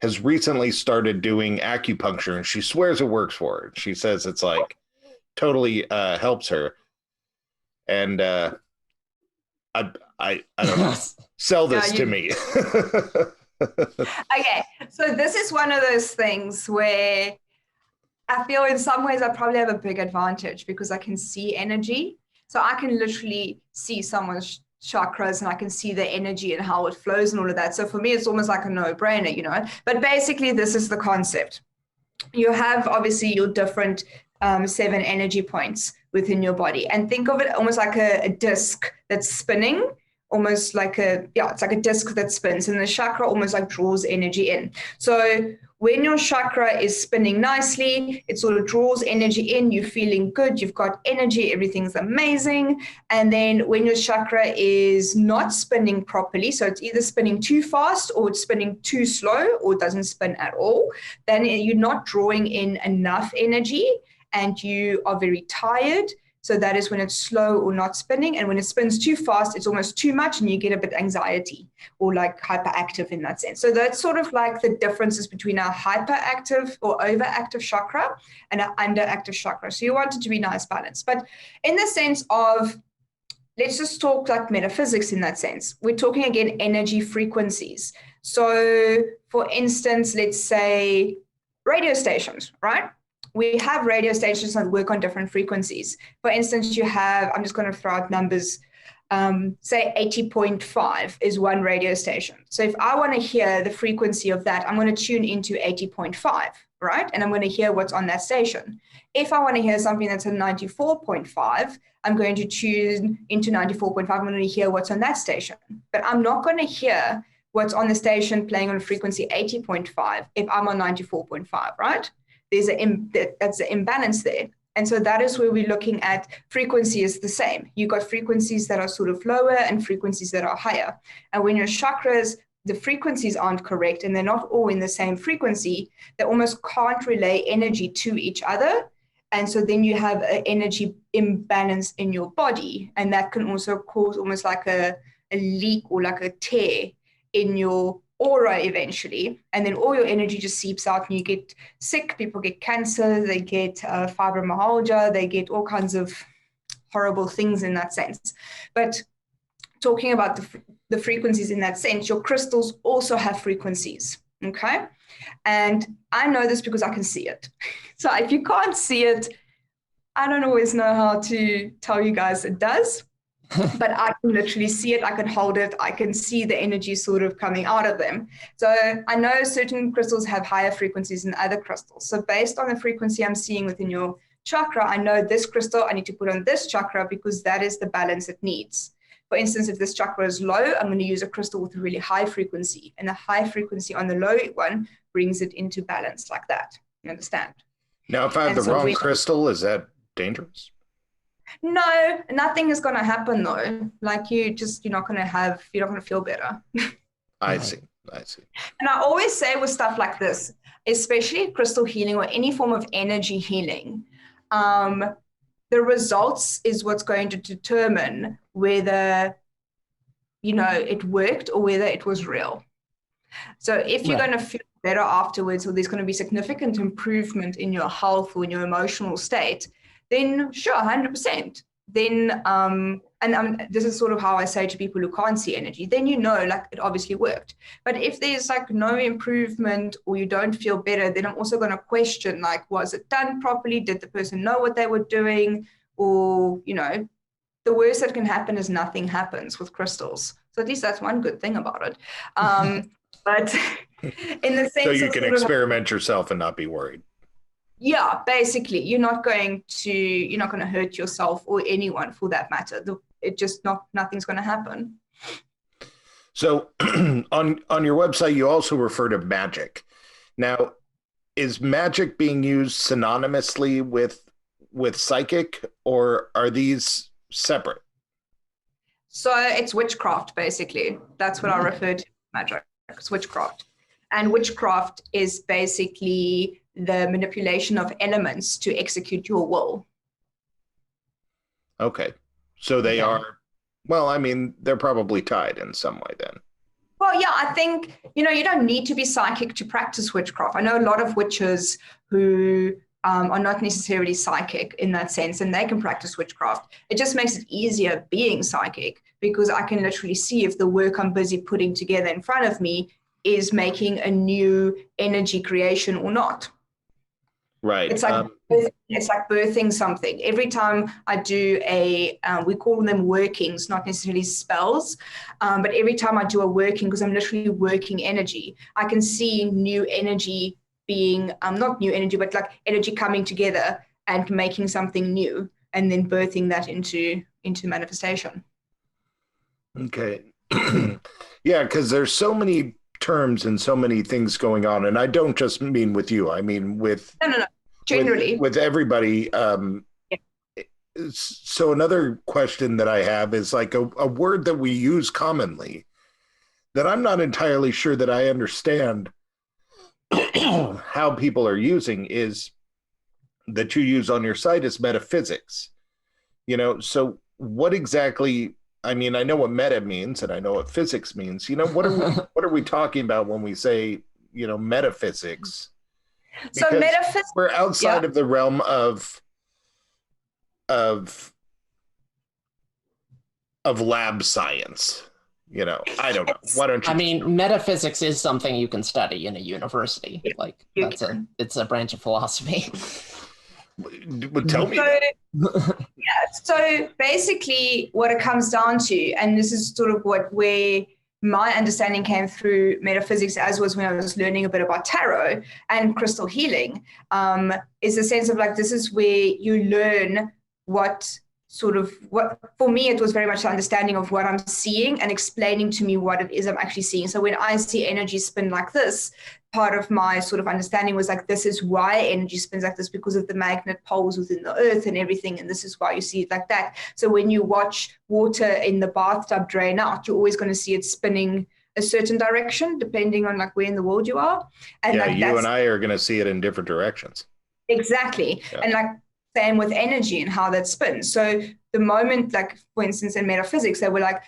has recently started doing acupuncture, and she swears it works for her. She says it's like totally helps her. And I don't know. Sell this to me. Okay, so this is one of those things where I feel in some ways I probably have a big advantage because I can see energy. So I can literally see someone's chakras and I can see the energy and how it flows and all of that. So for me, it's almost like a no-brainer, you know. But basically, this is the concept. You have obviously your different 7 energy points within your body, and think of it almost like a disc that's spinning, almost like it's like a disc that spins, and the chakra almost like draws energy in. So when your chakra is spinning nicely, it sort of draws energy in, you're feeling good, you've got energy, everything's amazing. And then when your chakra is not spinning properly, so it's either spinning too fast or it's spinning too slow or it doesn't spin at all, then you're not drawing in enough energy and you are very tired. So that is when it's slow or not spinning. And when it spins too fast, it's almost too much and you get a bit anxiety or like hyperactive in that sense. So that's sort of like the differences between a hyperactive or overactive chakra and an underactive chakra. So you want it to be nice balance. But in the sense of, let's just talk like metaphysics in that sense. We're talking again, energy frequencies. So for instance, let's say radio stations, right? We have radio stations that work on different frequencies. For instance, you have, I'm just going to throw out numbers, say 80.5 is one radio station. So if I want to hear the frequency of that, I'm going to tune into 80.5, right? And I'm going to hear what's on that station. If I want to hear something that's at 94.5, I'm going to tune into 94.5. I'm going to hear what's on that station. But I'm not going to hear what's on the station playing on frequency 80.5 if I'm on 94.5, right? That's an imbalance there. And so that is where we're looking at frequency is the same. You've got frequencies that are sort of lower and frequencies that are higher. And when your chakras, the frequencies aren't correct and they're not all in the same frequency, they almost can't relay energy to each other. And so then you have an energy imbalance in your body. And that can also cause almost like a leak or like a tear in your aura eventually, and then all your energy just seeps out and you get sick. People get cancer, they get fibromyalgia, they get all kinds of horrible things in that sense. But talking about the frequencies in that sense, your crystals also have frequencies, okay? And I know this because I can see it. So if you can't see it, I don't always know how to tell you guys it does. But I can literally see it, I can hold it, I can see the energy sort of coming out of them. So I know certain crystals have higher frequencies than other crystals. So based on the frequency I'm seeing within your chakra, I know this crystal I need to put on this chakra because that is the balance it needs. For instance, if this chakra is low, I'm going to use a crystal with a really high frequency, and the high frequency on the low one brings it into balance like that. You understand? Now, if I have the wrong crystal, is that dangerous? No, nothing is going to happen though. Like you're not going to feel better. I see. And I always say with stuff like this, especially crystal healing or any form of energy healing, the results is what's going to determine whether, it worked or whether it was real. So if you're going to feel better afterwards, or there's going to be significant improvement in your health or in your emotional state, then sure, 100%. Then, this is sort of how I say to people who can't see energy, then like it obviously worked. But if there's like no improvement or you don't feel better, then I'm also going to question, like, was it done properly? Did the person know what they were doing? Or, the worst that can happen is nothing happens with crystals. So at least that's one good thing about it. But in the sense so you can experiment yourself and not be worried. Yeah, basically, you're not going to hurt yourself or anyone for that matter. Nothing's going to happen. So on your website, you also refer to magic. Now, is magic being used synonymously with psychic, or are these separate? So it's witchcraft, basically. That's what I refer to magic. It's witchcraft. And witchcraft is basically the manipulation of elements to execute your will. Okay. So they are, well, I mean, they're probably tied in some way then. Well, yeah, I think, you don't need to be psychic to practice witchcraft. I know a lot of witches who are not necessarily psychic in that sense, and they can practice witchcraft. It just makes it easier being psychic because I can literally see if the work I'm busy putting together in front of me is making a new energy creation or not. Right. It's like birthing something. Every time I do we call them workings, not necessarily spells, but every time I do a working, because I'm literally working energy, I can see new energy being, not new energy, but like energy coming together and making something new, and then birthing that into manifestation. Okay. Yeah, because there's so many terms and so many things going on, and I don't just mean with you. I mean with no. Generally, with everybody. So another question that I have is like a word that we use commonly that I'm not entirely sure that I understand how people are using is that you use on your site is metaphysics. So what exactly? I mean, I know what meta means and I know what physics means. What are we talking about when we say, metaphysics? Because so metaphysics, we're outside of the realm of lab science. I don't know. Why don't you? I mean, metaphysics is something you can study in a university. Like it's a branch of philosophy. But tell me. So basically what it comes down to, and this is sort of where my understanding came through metaphysics, as was when I was learning a bit about tarot and crystal healing, is a sense of like, this is where you learn what for me, it was very much the understanding of what I'm seeing and explaining to me what it is I'm actually seeing. So when I see energy spin like this, part of my sort of understanding was like, this is why energy spins like this, because of the magnet poles within the earth and everything. And this is why you see it like that. So when you watch water in the bathtub drain out, you're always going to see it spinning a certain direction, depending on like where in the world you are. And yeah, you and I are going to see it in different directions. Exactly. Yeah. And like, same with energy and how that spins. So the moment, like for instance, in metaphysics, they were like,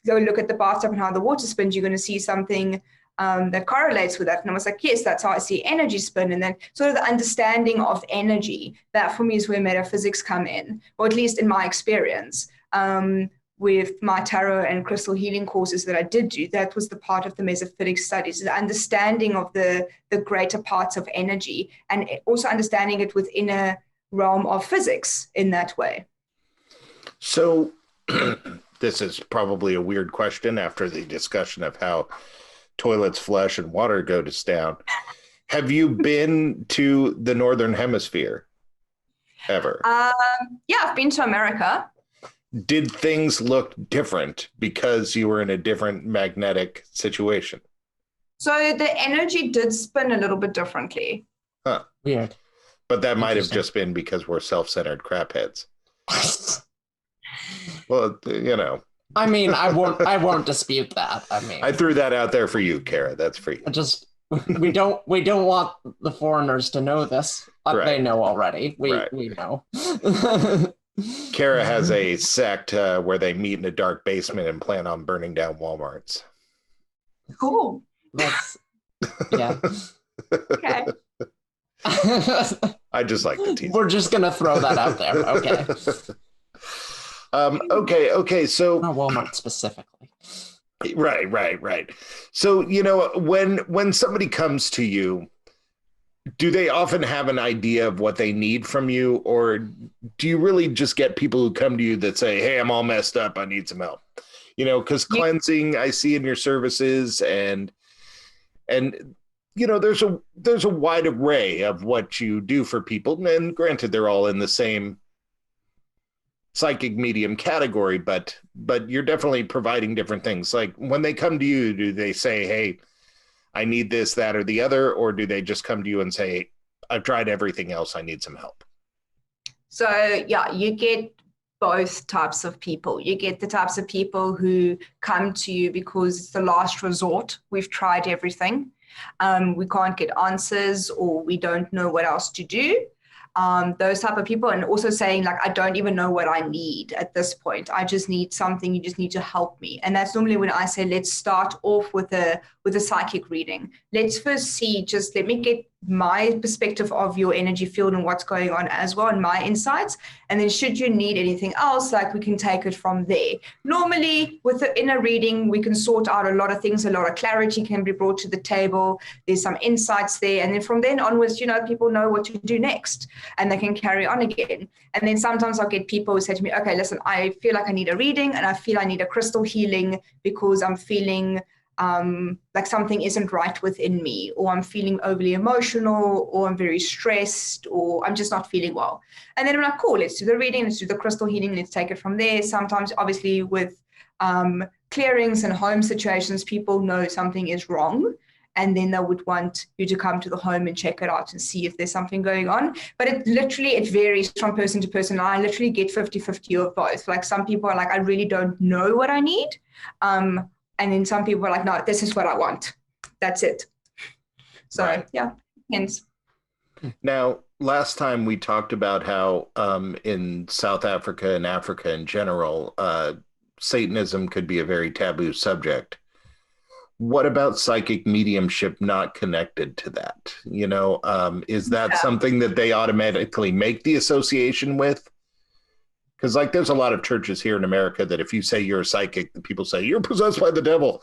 go look at the bathtub and how the water spins, you're going to see something that correlates with that. And I was like, yes, that's how I see energy spin. And then sort of the understanding of energy, that for me is where metaphysics come in, or at least in my experience. With my tarot and crystal healing courses that I did do, that was the part of the metaphysic studies, the understanding of the greater parts of energy, and also understanding it within a realm of physics in that way. So this is probably a weird question after the discussion of how toilets flush and water goes down. Have you been to the Northern Hemisphere ever? Yeah, I've been to America. Did things look different because you were in a different magnetic situation? So the energy did spin a little bit differently. Huh. Weird. But that might have just been because we're self-centered crapheads. Well, I mean, I won't dispute that. I mean, I threw that out there for you, Kara. That's for you. We don't want the foreigners to know this. Right. They know already. We know. Kara has a sect where they meet in a dark basement and plan on burning down Walmarts. Cool. Yeah. Okay. I just like to tease. We're just gonna throw that out there. Okay. Okay. So not Walmart specifically. Right. So when somebody comes to you, do they often have an idea of what they need from you, or do you really just get people who come to you that say, "Hey, I'm all messed up. I need some help." Because cleansing I see in your services and there's a wide array of what you do for people, and granted, they're all in the same psychic medium category, but you're definitely providing different things. Like when they come to you, do they say, "Hey, I need this, that, or the other," or do they just come to you and say, "I've tried everything else. I need some help"? So yeah, you get both types of people. You get the types of people who come to you because it's the last resort. We've tried everything. We can't get answers, or we don't know what else to do. those type of people, and also saying like, I don't even know what I need at this point. I just need something. You just need to help me. And that's normally when I say, let's start off with a psychic reading. Let's first see, just let me get my perspective of your energy field and what's going on as well, and my insights. And then should you need anything else, like we can take it from there. Normally with the inner reading, we can sort out a lot of things, a lot of clarity can be brought to the table. There's some insights there. And then from then onwards, people know what to do next and they can carry on again. And then sometimes I'll get people who say to me, okay, listen, I feel like I need a reading and I feel I need a crystal healing because I'm feeling like something isn't right within me, or I'm feeling overly emotional, or I'm very stressed, or I'm just not feeling well. And then I'm like, cool, let's do the reading, let's do the crystal healing, let's take it from there. Sometimes obviously with clearings and home situations, people know something is wrong, and then they would want you to come to the home and check it out and see if there's something going on. But it varies from person to person. I literally get 50-50 of both. Like some people are like, I really don't know what I need. And then some people are like, no, this is what I want. That's it. So, right. Yeah. Hence. Now, last time we talked about how in South Africa and Africa in general, Satanism could be a very taboo subject. What about psychic mediumship not connected to that? Is that something that they automatically make the association with? Because there's a lot of churches here in America that if you say you're a psychic, the people say you're possessed by the devil.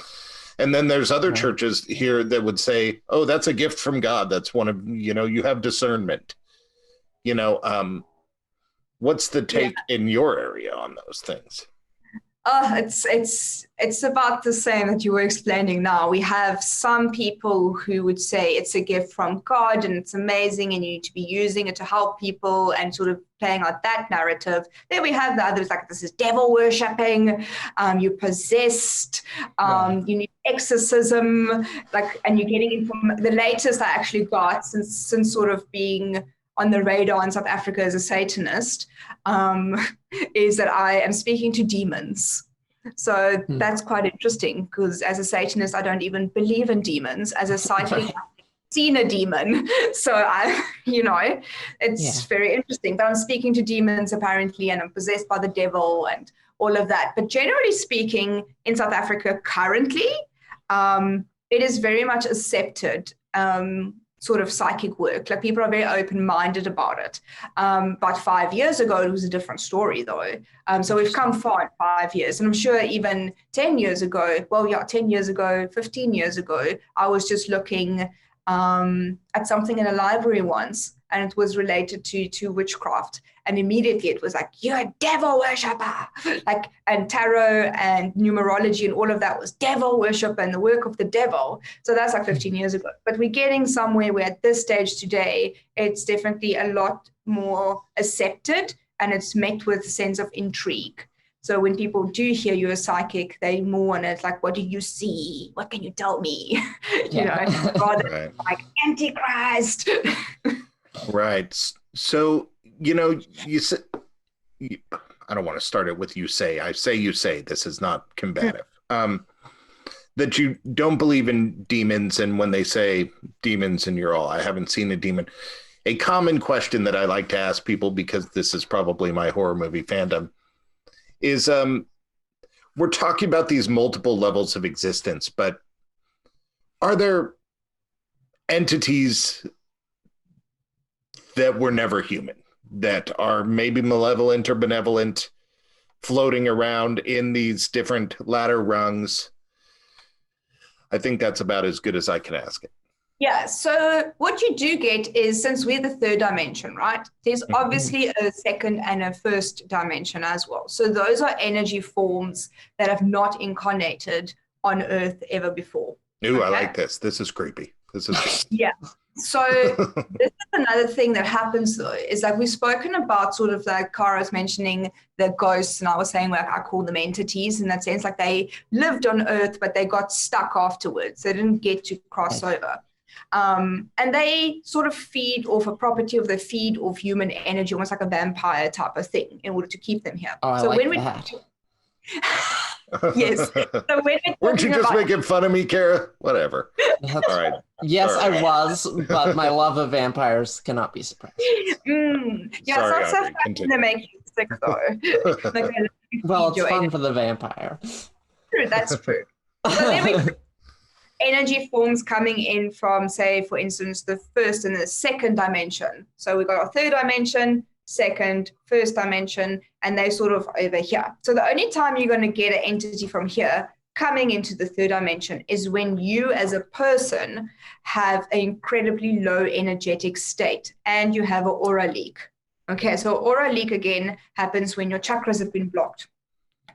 And then there's other churches here that would say, oh, that's a gift from God. That's one of, you have discernment. What's the take in your area on those things? It's about the same that you were explaining now. We have some people who would say it's a gift from God and it's amazing and you need to be using it to help people and sort of playing out that narrative. Then we have the others like, this is devil worshipping, you're possessed, you need exorcism, and you're getting it from the latest I actually got since sort of being on the radar in South Africa as a Satanist, is that I am speaking to demons. So that's quite interesting because as a Satanist, I don't even believe in demons. As a psychic, I've seen a demon. So it's very interesting. But I'm speaking to demons apparently, and I'm possessed by the devil and all of that. But generally speaking, in South Africa currently, it is very much accepted. Sort of psychic work. Like people are very open-minded about it. But 5 years ago, it was a different story though. So we've come far in 5 years. And I'm sure even 10 years ago, 10 years ago, 15 years ago, I was just looking at something in a library once, and it was related to witchcraft. And immediately it was like, you're a devil worshiper. And tarot and numerology and all of that was devil worship and the work of the devil. So that's 15 years ago. But we're getting somewhere where at this stage today, it's definitely a lot more accepted and it's met with a sense of intrigue. So when people do hear you're a psychic, they more want it like, what do you see? What can you tell me? Rather like Antichrist. Right. So, you say, I don't want to start it with you say. I say you say. This is not combative. That you don't believe in demons, and when they say demons and you're all, I haven't seen a demon. A common question that I like to ask people, because this is probably my horror movie fandom, is we're talking about these multiple levels of existence, but are there entities that were never human, that are maybe malevolent or benevolent, floating around in these different ladder rungs? I think that's about as good as I can ask it. Yeah, so what you do get is, since we're the third dimension, right, there's obviously a second and a first dimension as well. So those are energy forms that have not incarnated on Earth ever before. Ooh, okay? I like this. This is creepy. Yeah. So this is another thing that happens though, is like we've spoken about sort of like Kara's mentioning the ghosts, and I was saying I call them entities in that sense, like they lived on Earth, but they got stuck afterwards. They didn't get to cross over. And they sort of feed off a property of, they feed off human energy, almost like a vampire type of thing in order to keep them here. Oh, so I like when that. Yes. So when we're Weren't you talking just about- making fun of me, Kara? Whatever. All right. Yes, All right. I was, but my love of vampires cannot be suppressed. Yeah, Sorry, it's not so Audrey, fun continue. to make you sick though. Like, Well, it's your fun energy. for the vampire. True, that's true. So then we energy forms coming in from, say, for instance, the first and the second dimension. So we've got our third dimension, second, first dimension, and they're sort of over here. So the only time you're going to get an entity from here coming into the third dimension is when you as a person have an incredibly low energetic state and you have an aura leak. Okay, so aura leak again happens when your chakras have been blocked.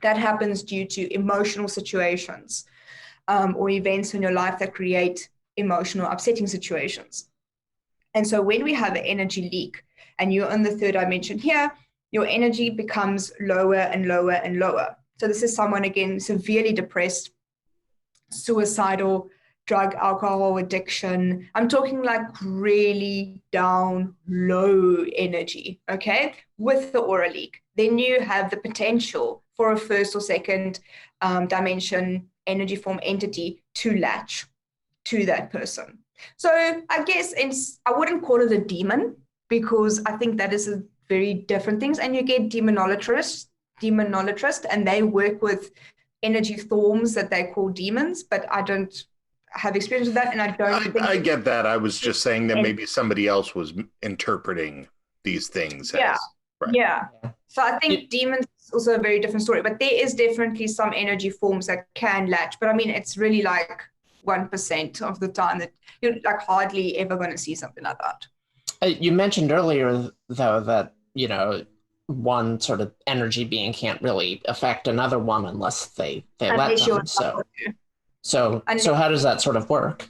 That happens due to emotional situations or events in your life that create emotional upsetting situations. And so when we have an energy leak and you're in the third dimension here, your energy becomes lower and lower and lower. So this is someone, again, severely depressed, suicidal, drug, alcohol addiction. I'm talking like really down, low energy, okay, with the aura leak. Then you have the potential for a first or second dimension energy form entity to latch to that person. So I guess I wouldn't call it a demon because I think that is a very different things. And you get demonologists, and they work with energy forms that they call demons, but I don't have experience with that, and I get that. I was just saying that maybe somebody else was interpreting these things. Yeah. Right. Yeah. So I think demons is also a very different story, but there is definitely some energy forms that can latch. But I mean, it's really like 1% of the time that you're like hardly ever going to see something like that. You mentioned earlier, though, that, you know, one sort of energy being can't really affect another one unless they let them. So how does that sort of work?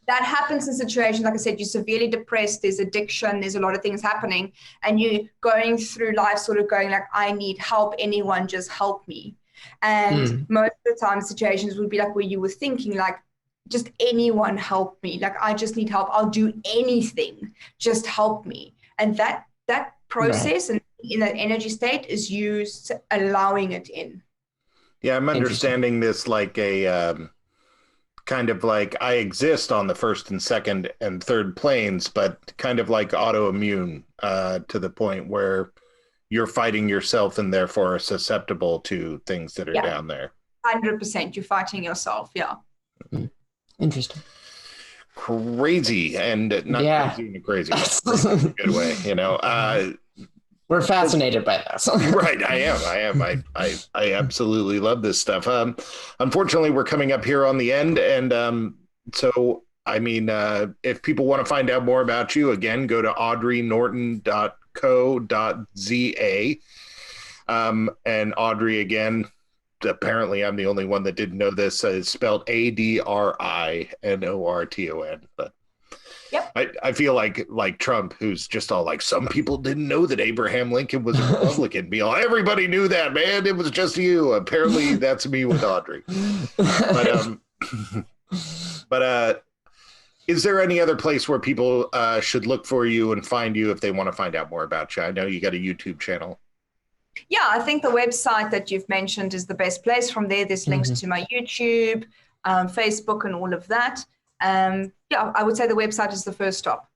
That happens in situations, like I said, you're severely depressed, there's addiction, there's a lot of things happening, and you're going through life sort of going like, I need help, anyone just help me. And most of the time situations would be like where you were thinking like, just anyone help me, like I just need help, I'll do anything, just help me. And that process and in that energy state is you allowing it in. Yeah, I'm understanding this like a kind of like I exist on the first and second and third planes, but kind of like autoimmune to the point where you're fighting yourself and therefore are susceptible to things that are down there. 100%, you're fighting yourself, yeah. Interesting. Crazy, and not crazy in a crazy way, in a good way, you know. We're fascinated by this. Right, I am. I absolutely love this stuff. Unfortunately, we're coming up here on the end, and so I mean, if people want to find out more about you, again, go to audrinorton.co.za. And Audrey, again, apparently I'm the only one that didn't know this. It's spelled ADRINORTON. But yep. I feel like Trump, who's just all like, some people didn't know that Abraham Lincoln was a Republican. Be all, everybody knew that, man. It was just you. Apparently, that's me with Audrey. But is there any other place where people should look for you and find you if they want to find out more about you? I know you got a YouTube channel. Yeah, I think the website that you've mentioned is the best place. From there, there's links to my YouTube, Facebook, and all of that. Yeah, I would say the website is the first stop.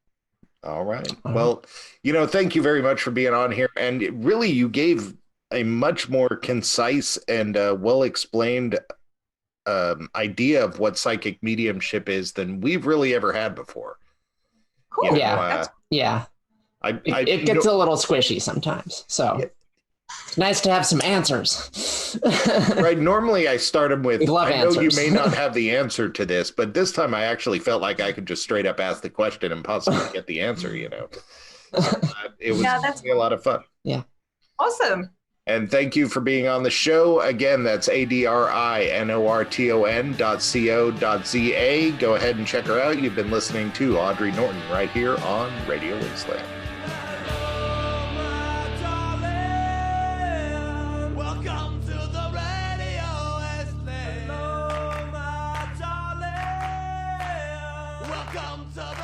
All right. Well, you know, thank you very much for being on here. And really, you gave a much more concise and well-explained idea of what psychic mediumship is than we've really ever had before. Cool. You know, It gets a little squishy sometimes. So it's nice to have some answers. Right. Normally I start them with, I know answers. you may not have the answer to this, but this time I actually felt like I could just straight up ask the question and possibly get the answer, you know. So, it was a lot of fun. Yeah. Awesome. And thank you for being on the show. Again, that's ADRINORTON.co.za. Go ahead and check her out. You've been listening to Adri Norton right here on Radio Wasteland. Welcome to the Radio Wasteland. Hello, my darling. Welcome to